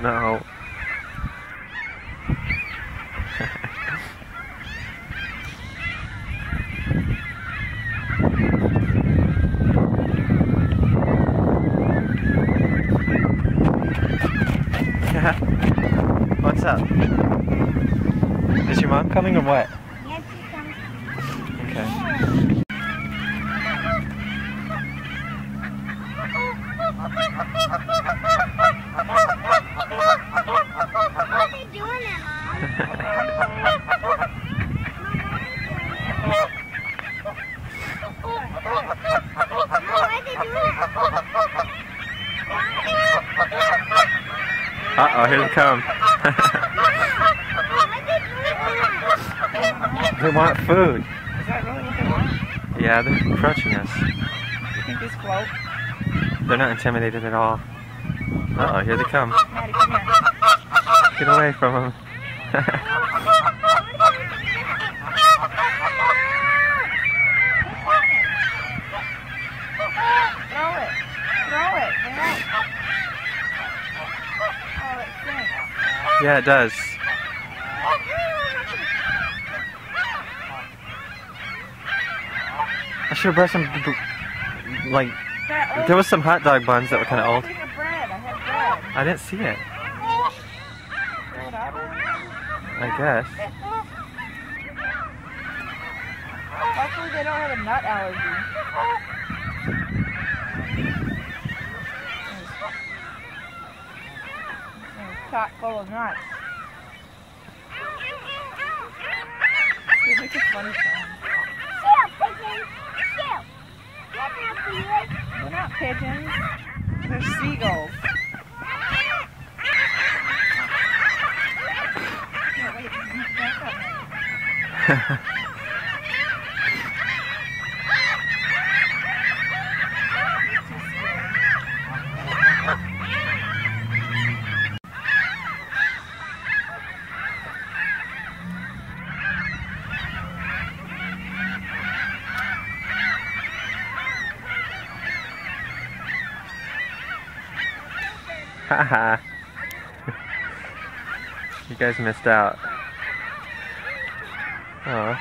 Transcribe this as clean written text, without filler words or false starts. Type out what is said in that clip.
no. What's up? Is your mom coming or what? Yes, she's coming. Okay. What are they doing there, Mom? Why are they doing that? Uh-oh, here they come. They want food. Is that really what they want? Yeah, they're approaching us. You think these float? They're not intimidated at all. Uh-oh, here they come. Maddie, come here. Get away from them. Throw it. Throw it. Yeah. Oh, it stinks. Yeah, it does. I should have brought some, like, there was some hot dog buns that were kind of old. Bread. I had bread. I didn't see it. Throw it out. I guess. Hopefully they don't have a nut allergy. It's chock full of nuts. It makes a funny sound. They're not pigeons. They're seagulls. No, wait, back up. Haha. You guys missed out. Oh.